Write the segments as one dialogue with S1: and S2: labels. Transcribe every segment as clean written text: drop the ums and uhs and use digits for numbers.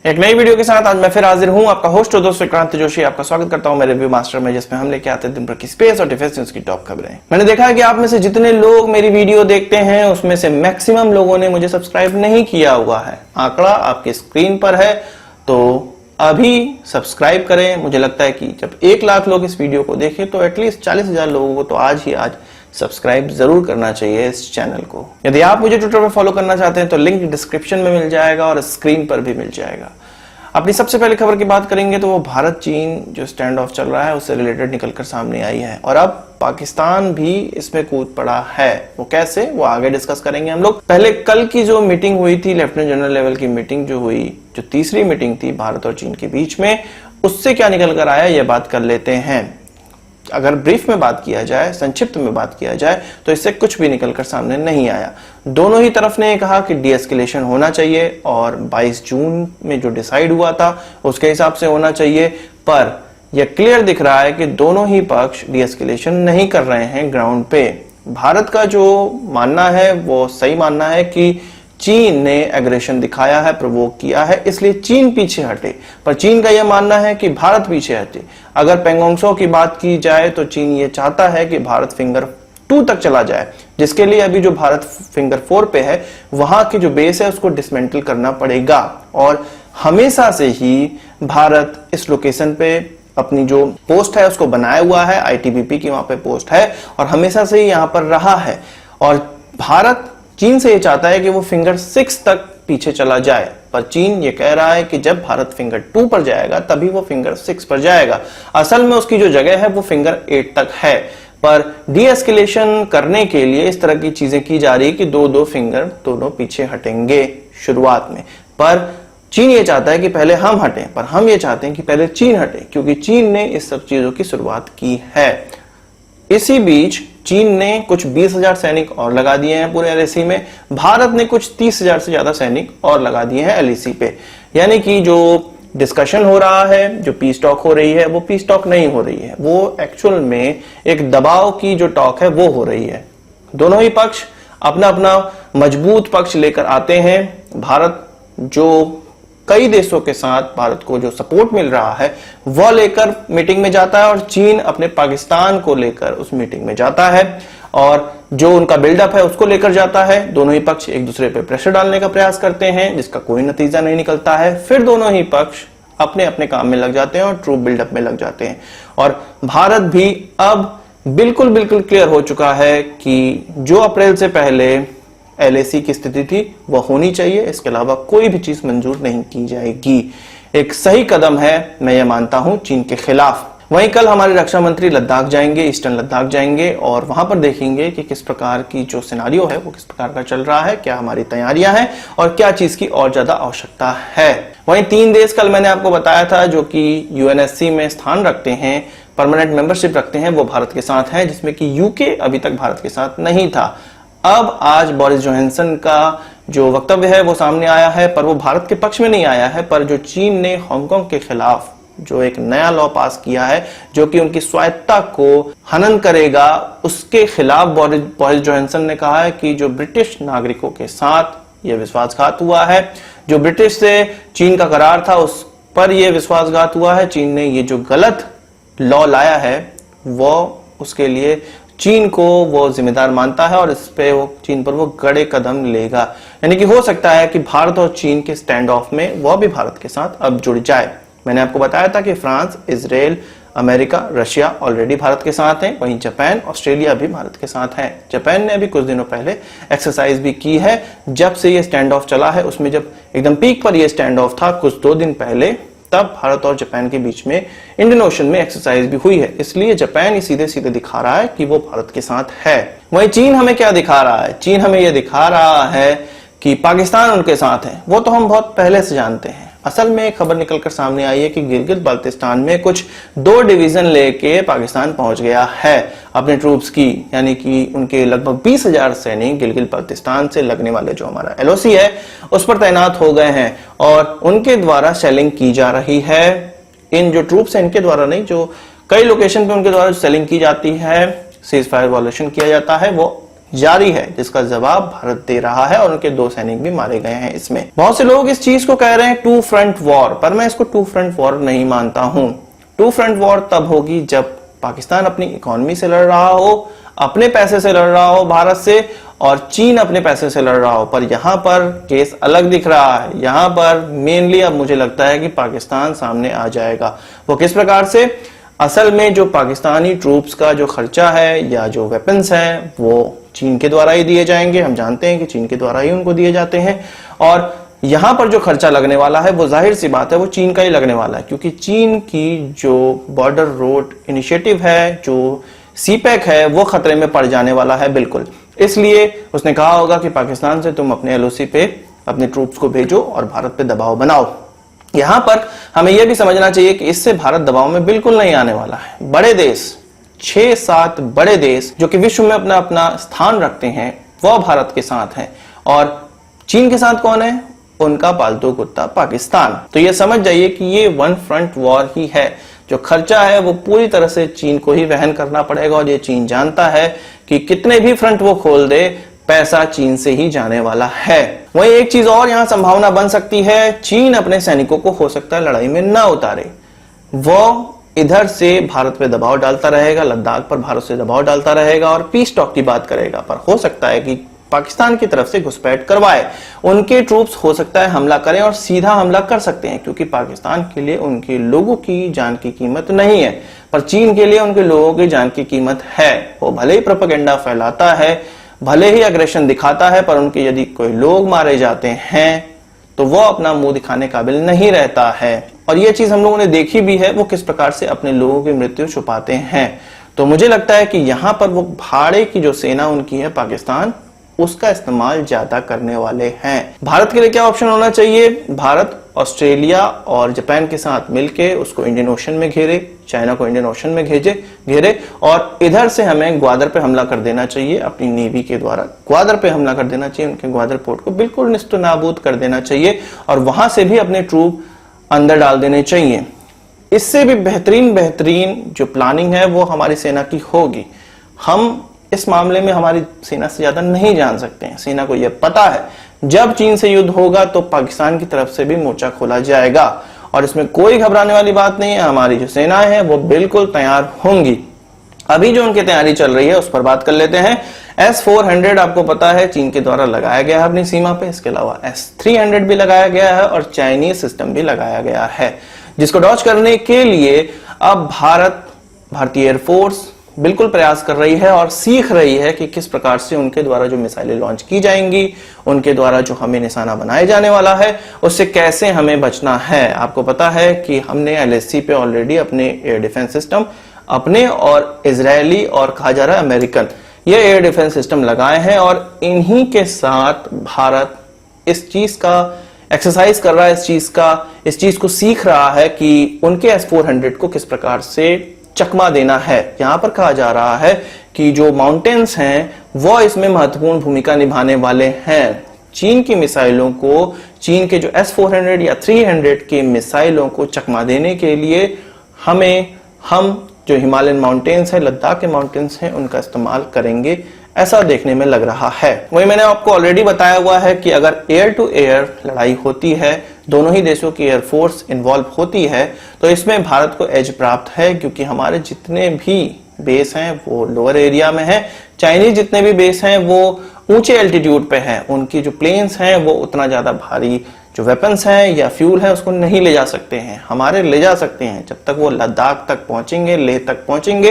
S1: एक नई वीडियो के साथ आज मैं फिर हाजिर हूं, आपका होस्ट और दोस्त विक्रांत जोशी। आपका स्वागत करता हूं मेरे रिव्यू मास्टर में, जिसमें हम लेके आते हैं दिन भर की स्पेस और डिफेंस न्यूज की टॉप खबरें। मैंने देखा है कि आप में से जितने लोग मेरी वीडियो देखते हैं उसमें से मैक्सिमम लोगों ने मुझे सब्सक्राइब नहीं किया हुआ है। आंकड़ा आपकी स्क्रीन पर है, तो अभी सब्सक्राइब करें। मुझे लगता है कि जब 1 लाख लोग इस वीडियो को देखें तो एटलीस्ट 40,000 लोगों को तो आज सब्सक्राइब जरूर करना चाहिए इस चैनल को। यदि आप मुझे ट्विटर पर फॉलो करना चाहते हैं तो लिंक डिस्क्रिप्शन में मिल जाएगा और स्क्रीन पर भी मिल जाएगा। अपनी सबसे पहले खबर की बात करेंगे तो वो भारत चीन जो स्टैंड ऑफ चल रहा है उससे रिलेटेड निकलकर सामने आई है और अब पाकिस्तान भी इसमें कूद पड़ा है। वो कैसे, वो आगे डिस्कस करेंगे हम लोग। पहले कल की जो मीटिंग हुई थी, लेफ्टिनेंट जनरल लेवल की मीटिंग जो हुई, जो तीसरी मीटिंग थी भारत और चीन के बीच में, उससे क्या निकल कर आया ये बात कर लेते हैं। अगर ब्रीफ में बात किया जाए, संक्षिप्त में बात किया जाए, तो इससे कुछ भी निकलकर सामने नहीं आया। दोनों ही तरफ ने कहा कि डीएस्केलेशन होना चाहिए और 22 जून में जो डिसाइड हुआ था उसके हिसाब से होना चाहिए, पर यह क्लियर दिख रहा है कि दोनों ही पक्ष डीएस्केलेशन नहीं कर रहे हैं ग्राउंड पे। भारत का जो मानना है वो सही मानना है कि चीन ने एग्रेशन दिखाया है, प्रोवोक किया है, इसलिए चीन पीछे हटे, पर चीन का यह मानना है कि भारत पीछे हटे। अगर पेंगोंग त्सो की बात की जाए तो चीन ये चाहता है कि भारत फिंगर 2 तक चला जाए, जिसके लिए अभी जो भारत फिंगर 4 पे है वहां की जो बेस है उसको डिसमेंटल करना पड़ेगा। और हमेशा से ही भारत इस लोकेशन पे अपनी जो पोस्ट है उसको बनाया हुआ है, आईटीबीपी की वहां पे पोस्ट है और हमेशा से ही यहां पर रहा है। और भारत चीन से ये चाहता है कि वो फिंगर 6 तक पीछे चला जाए, पर चीन ये कह रहा है कि जब भारत फिंगर 2 पर जाएगा तभी वो फिंगर 6 पर जाएगा। असल में उसकी जो जगह है वो फिंगर 8 तक है, पर डीएस्केलेशन करने के लिए इस तरह की चीजें की जा रही है कि 2-2 फिंगर दोनों पीछे हटेंगे शुरुआत में। पर चीन ये चाहता है कि पहले हम हटें, पर हम ये चाहते हैं कि पहले चीन हटे, क्योंकि चीन ने इस सब चीजों की शुरुआत की है। इसी बीच चीन ने कुछ 20,000 सैनिक और लगा दिए हैं पूरे एलएसी में, भारत ने कुछ 30,000 से ज्यादा सैनिक और लगा दिए हैं एलएसी पे। यानी कि जो डिस्कशन हो रहा है, जो पीस टॉक हो रही है, वो पीस टॉक नहीं हो रही है, वो एक्चुअल में एक दबाव की जो टॉक है वो हो रही है। दोनों ही पक्ष अपना अपना मजबूत पक्ष लेकर आते हैं। भारत जो कई देशों के साथ भारत को जो सपोर्ट मिल रहा है वह लेकर मीटिंग में जाता है और चीन अपने पाकिस्तान को लेकर उस मीटिंग में जाता है और जो उनका बिल्डअप है उसको लेकर जाता है। दोनों ही पक्ष एक दूसरे पर प्रेशर डालने का प्रयास करते हैं, जिसका कोई नतीजा नहीं निकलता है। फिर दोनों ही पक्ष अपने अपने काम में लग जाते हैं और ट्रूप बिल्डअप में लग जाते हैं। और भारत भी अब बिल्कुल क्लियर हो चुका है कि जो अप्रैल से पहले एलएसी की स्थिति थी वह होनी चाहिए, इसके अलावा कोई भी चीज मंजूर नहीं की जाएगी। एक सही कदम है, मैं ये मानता हूं, चीन के खिलाफ। वहीं कल हमारे रक्षा मंत्री लद्दाख जाएंगे, ईस्टर्न लद्दाख जाएंगे और वहां पर देखेंगे कि किस प्रकार की जो सिनारियो है वो किस प्रकार का चल रहा है, क्या हमारी तैयारियां हैं और क्या चीज की और ज्यादा आवश्यकता है। वहीं 3 देश कल मैंने आपको बताया था जो कि यूएनएससी में स्थान रखते हैं, परमानेंट मेंबरशिप रखते हैं, वो भारत के साथ है, जिसमें कि यूके अभी तक भारत के साथ नहीं था। अब आज बोरिस जॉनसन का जो वक्तव्य है वो सामने आया है, पर वो भारत के पक्ष में नहीं आया है, पर जो चीन ने हांगकांग के खिलाफ जो एक नया लॉ पास किया है जो कि उनकी स्वायत्तता को हनन करेगा, उसके खिलाफ बोरिस जॉनसन ने कहा है कि जो ब्रिटिश नागरिकों के साथ ये विश्वासघात हुआ है, जो ब्रिटिश से चीन का करार था उस पर यह विश्वासघात हुआ है, चीन ने ये जो गलत लॉ लाया है वो उसके लिए चीन को वो जिम्मेदार मानता है और इस पे वो चीन पर वो कड़े कदम लेगा। यानी कि हो सकता है कि भारत और चीन के स्टैंड ऑफ में वह भी भारत के साथ अब जुड़ जाए। मैंने आपको बताया था कि France, Israel, America, Russia already Bharat के साथ हैं, वहीं जापान, ऑस्ट्रेलिया भी भारत के साथ हैं। जापान ने अभी कुछ दिनों पहले एक्सरसाइज भी की है। जब से ये स्टैंड ऑफ चला है उसमें जब एकदम पीक पर ये स्टैंड ऑफ था कुछ 2 दिन पहले, तब भारत और जापान के बीच में इंडियन ओशन में एक्सरसाइज भी हुई है, इसलिए जापान सीधे सीधे दिखा रहा है कि वो भारत के साथ है। वहीं चीन हमें क्या दिखा रहा है? चीन हमें यह दिखा रहा है कि पाकिस्तान उनके साथ है। वो तो हम बहुत पहले से जानते हैं। असल में एक खबर निकलकर सामने आई है कि गिलगित बाल्टिस्तान में कुछ 2 डिवीजन लेके पाकिस्तान पहुंच गया है अपने ट्रूप्स की, यानी कि उनके लगभग 20,000 सैनिक गिलगित बाल्टिस्तान से लगने वाले जो हमारा एलओसी है उस पर तैनात हो गए हैं और उनके द्वारा सेलिंग की जा रही है। इन जो ट्रूप्स है इनके द्वारा नहीं, जो कई लोकेशन पे उनके द्वारा सेलिंग की जाती है, सीज फायर वायलेशन किया जाता है, वो जारी है, जिसका जवाब भारत दे रहा है और उनके 2 सैनिक भी मारे गए हैं। इसमें बहुत से लोग इस चीज को कह रहे हैं टू फ्रंट वॉर, पर मैं इसको टू फ्रंट वॉर नहीं मानता हूं। टू फ्रंट वॉर तब होगी जब पाकिस्तान अपनी इकोनॉमी से लड़ रहा हो, अपने पैसे से लड़ रहा हो भारत से, और चीन अपने पैसे से लड़ रहा हो। पर यहां पर केस अलग दिख रहा है। यहां पर मेनली अब मुझे लगता है कि पाकिस्तान सामने आ जाएगा। वो किस प्रकार से? असल में जो पाकिस्तानी ट्रूप्स का जो खर्चा है या जो वेपन्स हैं वो चीन के द्वारा ही दिए जाएंगे। हम जानते हैं कि चीन के द्वारा ही उनको दिए जाते हैं, और यहां पर जो खर्चा लगने वाला है वो जाहिर सी बात है वो चीन का ही लगने वाला है, क्योंकि चीन की जो बॉर्डर रोड इनिशिएटिव है, जो सीपैक है, वो खतरे में पड़ जाने वाला है बिल्कुल। इसलिए उसने कहा होगा कि पाकिस्तान से तुम अपने एलओसी पे अपने ट्रूप्स को भेजो और भारत पे दबाव बनाओ। यहां पर हमें यह भी समझना चाहिए कि इससे भारत दबाव में बिल्कुल नहीं आने वाला है। बड़े देश, 6-7 बड़े देश जो कि विश्व में अपना अपना स्थान रखते हैं, वह भारत के साथ हैं, और चीन के साथ कौन है? उनका पालतू कुत्ता पाकिस्तान। तो ये समझ जाइए कि ये वन फ्रंट वॉर ही है। जो खर्चा है वो पूरी तरह से चीन को ही वहन करना पड़ेगा, और ये चीन जानता है कि कितने भी फ्रंट वो खोल दे, पैसा चीन से ही जाने वाला है। वहीं एक चीज और यहां संभावना बन सकती है, चीन अपने सैनिकों को हो सकता है लड़ाई में ना उतारे, वो इधर से भारत पे दबाव डालता रहेगा, लद्दाख पर भारत से दबाव डालता रहेगा और पीस टॉक की बात करेगा। पर हो सकता है कि पाकिस्तान की तरफ से घुसपैठ करवाए, उनके ट्रूप्स हो सकता है हमला करें और सीधा हमला कर सकते हैं, क्योंकि पाकिस्तान के लिए उनके लोगों की जान की कीमत नहीं है, पर चीन के लिए उनके लोगों की जान की कीमत है। वो भले ही प्रोपेगेंडा फैलाता है, भले ही अग्रेशन दिखाता है, पर उनके यदि कोई लोग मारे जाते हैं तो वो अपना मुंह दिखाने काबिल नहीं रहता है। और ये चीज हम लोगों ने देखी भी है, वो किस प्रकार से अपने लोगों की मृत्यु छुपाते हैं। तो मुझे लगता है कि यहां पर वो भाड़े की जो सेना उनकी है पाकिस्तान, उसका इस्तेमाल ज्यादा करने वाले हैं। भारत के लिए क्या ऑप्शन होना चाहिए? भारत ऑस्ट्रेलिया और जापान के साथ मिलके उसको इंडियन ओशन में घेरे, चाइना को इंडियन ओशन में घेरे, और इधर से हमें ग्वादर पे हमला कर देना चाहिए अपनी नेवी के द्वारा। ग्वादर पे हमला कर देना चाहिए, उनके ग्वादर पोर्ट को बिल्कुल निस्त नाबूद कर देना चाहिए, और वहां से भी अपने ट्रूप अंदर डाल देने चाहिए। इससे भी बेहतरीन जो प्लानिंग है वो हमारी सेना की होगी। हम इस मामले में हमारी सेना से ज्यादा नहीं जान सकते हैं। सेना को यह पता है जब चीन से युद्ध होगा तो पाकिस्तान की तरफ से भी मोर्चा खोला जाएगा, और इसमें कोई घबराने वाली बात नहीं है। हमारी जो सेनाएं हैं वो बिल्कुल तैयार होंगी। अभी जो उनकी तैयारी चल रही है उस पर बात कर लेते हैं। S-400 आपको पता है चीन के द्वारा लगाया गया है अपनी सीमा पे। इसके अलावा S-300 भी लगाया गया है और चाइनीज सिस्टम भी लगाया गया है, जिसको डॉज करने के लिए अब भारतीय एयरफोर्स बिल्कुल प्रयास कर रही है और सीख रही है कि किस प्रकार से उनके द्वारा जो मिसाइलें लॉन्च की जाएंगी, उनके द्वारा जो हमें निशाना बनाया जाने वाला है, उससे कैसे हमें बचना है। आपको पता है कि हमने LAC पे ऑलरेडी अपने एयर डिफेंस सिस्टम, अपने और इजरायली और कहा जा रहा है अमेरिकन, ये एयर डिफेंस सिस्टम लगाए हैं, और इन्हीं के साथ भारत इस चीज का एक्सरसाइज कर रहा है, इस चीज को सीख रहा है कि उनके S-400 को किस प्रकार से चकमा देना है। यहां पर कहा जा रहा है कि जो माउंटेन्स हैं वो इसमें महत्वपूर्ण भूमिका निभाने वाले हैं। चीन की मिसाइलों को, चीन के जो S-400 या 300 के मिसाइलों को चकमा देने के लिए हम जो हिमालयन माउंटेन्स है, लद्दाख के माउंटेन्स हैं, उनका इस्तेमाल करेंगे, ऐसा देखने में लग रहा है। वही मैंने आपको ऑलरेडी बताया हुआ है कि अगर एयर टू एयर लड़ाई होती है, दोनों ही देशों की एयरफोर्स इन्वॉल्व होती है, तो इसमें भारत को एज प्राप्त है, क्योंकि हमारे जितने भी बेस हैं वो लोअर एरिया में हैं। चाइनीज जितने भी बेस हैं वो ऊंचे एल्टीट्यूड पे हैं। उनकी जो प्लेन्स हैं वो उतना ज्यादा भारी जो वेपन्स हैं या फ्यूल है उसको नहीं ले जा सकते हैं। हमारे ले जा सकते हैं। जब तक वो लद्दाख तक पहुंचेंगे, लेह तक पहुंचेंगे,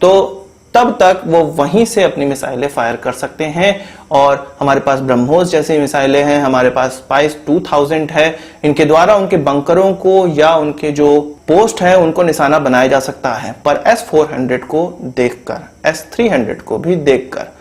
S1: तो तब तक वो वहीं से अपनी मिसाइलें फायर कर सकते हैं। और हमारे पास ब्रह्मोस जैसी मिसाइलें हैं, हमारे पास स्पाइस 2000 है। इनके द्वारा उनके बंकरों को या उनके जो पोस्ट है उनको निशाना बनाया जा सकता है। पर S-400 को देखकर, S-300 को भी देखकर,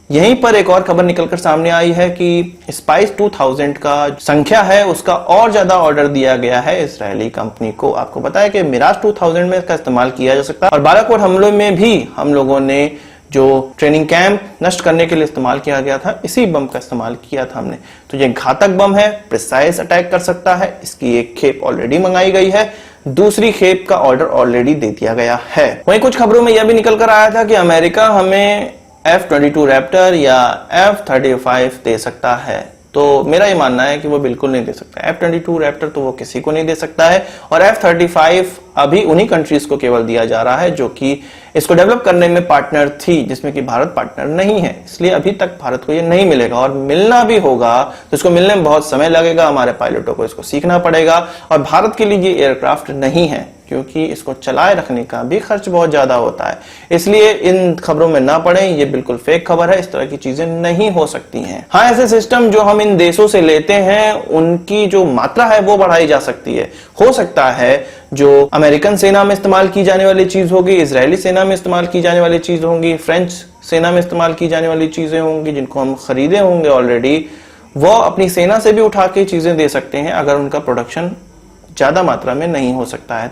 S1: यहीं पर एक और खबर निकलकर सामने आई है कि स्पाइस 2000 का संख्या है उसका और ज्यादा ऑर्डर दिया गया है इजरायली कंपनी को। आपको पता है कि मिराज 2000 में इसका इस्तेमाल किया जा सकता है, और बालाकोट हमलों में भी हम लोगों ने जो ट्रेनिंग कैंप नष्ट करने के लिए इस्तेमाल किया गया था, इसी बम का इस्तेमाल किया था हमने। तो ये घातक बम है, प्रिसाइज अटैक कर सकता है। इसकी एक खेप ऑलरेडी मंगाई गई है, दूसरी खेप का ऑर्डर ऑलरेडी दे दिया गया है। वहीं कुछ खबरों में यह भी निकल कर आया था कि अमेरिका हमें F-22 रैप्टर या F-35 दे सकता है? तो मेरा ये मानना है कि वो बिल्कुल नहीं दे सकता। F-22 रैप्टर तो वो किसी को नहीं दे सकता है, और F-35 अभी उन्हीं कंट्रीज को केवल दिया जा रहा है जो कि इसको डेवलप करने में पार्टनर थी, जिसमें कि भारत पार्टनर नहीं है। इसलिए अभी तक भारत को ये नहीं मिलेगा, और मिलना भी होगा तो इसको मिलने में बहुत समय लगेगा। हमारे पायलटों को इसको सीखना पड़ेगा, और भारत के लिए ये एयरक्राफ्ट नहीं है, क्योंकि इसको चलाए रखने का भी खर्च बहुत ज्यादा होता है। इसलिए इन खबरों में ना पड़े, ये बिल्कुल फेक खबर है। इस तरह की चीजें नहीं हो सकती हैं। हाँ, ऐसे सिस्टम जो हम इन देशों से लेते हैं उनकी जो मात्रा है वो बढ़ाई जा सकती है। हो सकता है जो अमेरिकन सेना में इस्तेमाल की जाने वाली चीज होगी, इजरायली सेना में इस्तेमाल की जाने वाली चीज होंगी, फ्रेंच सेना में इस्तेमाल की जाने वाली चीजें होंगी, जिनको हम खरीदे होंगे ऑलरेडी, वो अपनी सेना से भी उठा के चीजें दे सकते हैं अगर उनका प्रोडक्शन ज्यादा मात्रा में नहीं हो सकता है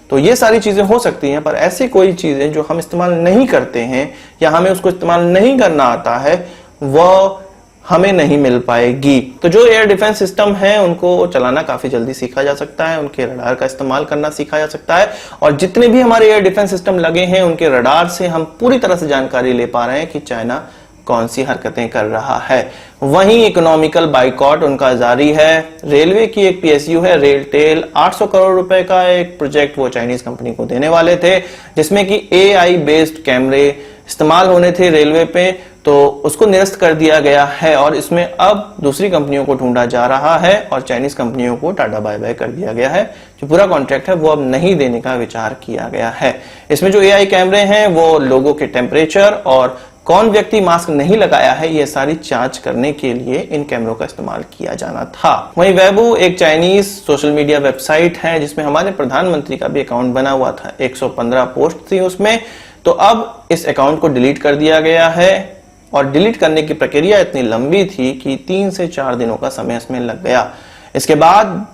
S1: तो ये सारी चीजें हो सकती हैं। पर ऐसी कोई चीजें जो हम इस्तेमाल नहीं करते हैं या हमें उसको इस्तेमाल नहीं करना आता है, वो हमें नहीं मिल पाएगी। तो जो एयर डिफेंस सिस्टम है उनको चलाना काफी जल्दी सीखा जा सकता है, उनके रडार का इस्तेमाल करना सीखा जा सकता है, और जितने भी हमारे एयर डिफेंस सिस्टम लगे हैं उनके रडार से हम पूरी तरह से जानकारी ले पा रहे हैं कि चाइना कौन सी हरकतें कर रहा है। वहीं इकोनॉमिकल बाइकॉट उनका जारी है। रेलवे की एक पीएसयू है रेलटेल, 800 करोड़ रुपए का एक प्रोजेक्ट वो चाइनीज कंपनी को देने वाले थे, जिसमें कि AI बेस्ड कैमरे इस्तेमाल होने थे रेलवे पे, तो उसको निरस्त कर दिया गया है, और इसमें अब दूसरी कंपनियों को ढूंढा जा रहा है, और चाइनीज कंपनियों को टाटा बाय बाय कर दिया गया है। जो पूरा कॉन्ट्रैक्ट है वो अब नहीं देने का विचार किया गया है। इसमें जो AI कैमरे हैं वो लोगों के टेम्परेचर और कौन व्यक्ति मास्क नहीं लगाया है, ये सारी जांच करने के लिए इन कैमरों का इस्तेमाल किया जाना था। वहीं वेबू एक चाइनीज सोशल मीडिया वेबसाइट है जिसमें हमारे प्रधानमंत्री का भी अकाउंट बना हुआ था, 115 पोस्ट थी उसमें, तो अब इस अकाउंट को डिलीट कर दिया गया है, और डिलीट करने की प्रक्रिया इतनी लंबी थी कि 3 से 4 दिनों का समय इसमें लग गया। इसके बाद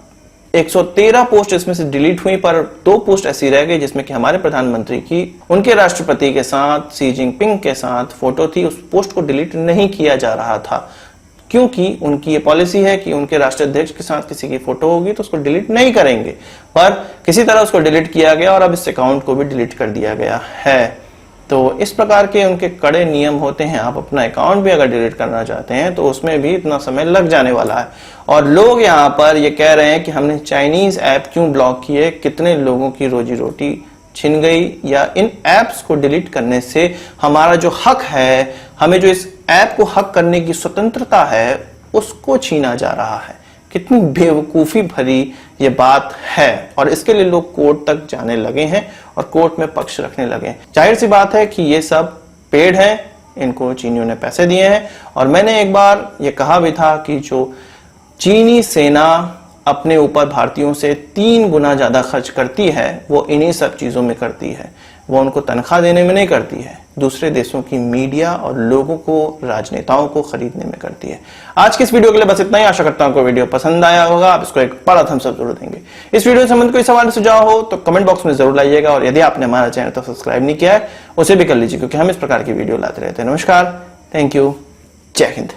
S1: 113 पोस्ट इसमें से डिलीट हुई, पर 2 पोस्ट ऐसी रह गई जिसमें कि हमारे प्रधानमंत्री की उनके राष्ट्रपति के साथ, शी जिनपिंग के साथ फोटो थी। उस पोस्ट को डिलीट नहीं किया जा रहा था, क्योंकि उनकी ये पॉलिसी है कि उनके राष्ट्राध्यक्ष के साथ किसी की फोटो होगी तो उसको डिलीट नहीं करेंगे, पर किसी तरह उसको डिलीट किया गया, और अब इस अकाउंट को भी डिलीट कर दिया गया है। तो इस प्रकार के उनके कड़े नियम होते हैं। आप अपना अकाउंट भी अगर डिलीट करना चाहते हैं तो उसमें भी इतना समय लग जाने वाला है। और लोग यहाँ पर ये कह रहे हैं कि हमने चाइनीज ऐप क्यों ब्लॉक किए, कितने लोगों की रोजी रोटी छिन गई, या इन ऐप्स को डिलीट करने से हमारा जो हक है, हमें जो इस ऐप को हक करने की स्वतंत्रता है, उसको छीना जा रहा है। कितनी बेवकूफी भरी ये बात है, और इसके लिए लोग कोर्ट तक जाने लगे हैं और कोर्ट में पक्ष रखने लगे हैं। जाहिर सी बात है कि ये सब पेड़ है, इनको चीनियों ने पैसे दिए हैं। और मैंने एक बार ये कहा भी था कि जो चीनी सेना अपने ऊपर भारतीयों से 3 गुना ज्यादा खर्च करती है, वो इन्हीं सब चीजों में करती है। वो उनको तनख्वाह देने में नहीं करती है, दूसरे देशों की मीडिया और लोगों को, राजनेताओं को खरीदने में करती है। आज की इस वीडियो के लिए बस इतना ही। आशा करता हूं आपको वीडियो पसंद आया होगा, आप इसको एक बड़ा थम्स अप जरूर देंगे। इस वीडियो से संबंधित कोई सवाल सुझाव हो तो कमेंट बॉक्स में जरूर लाइएगा, और यदि आपने हमारा चैनल तो सब्सक्राइब नहीं किया है उसे भी कर लीजिए, क्योंकि हम इस प्रकार की वीडियो लाते रहते हैं। नमस्कार, थैंक यू, जय हिंद।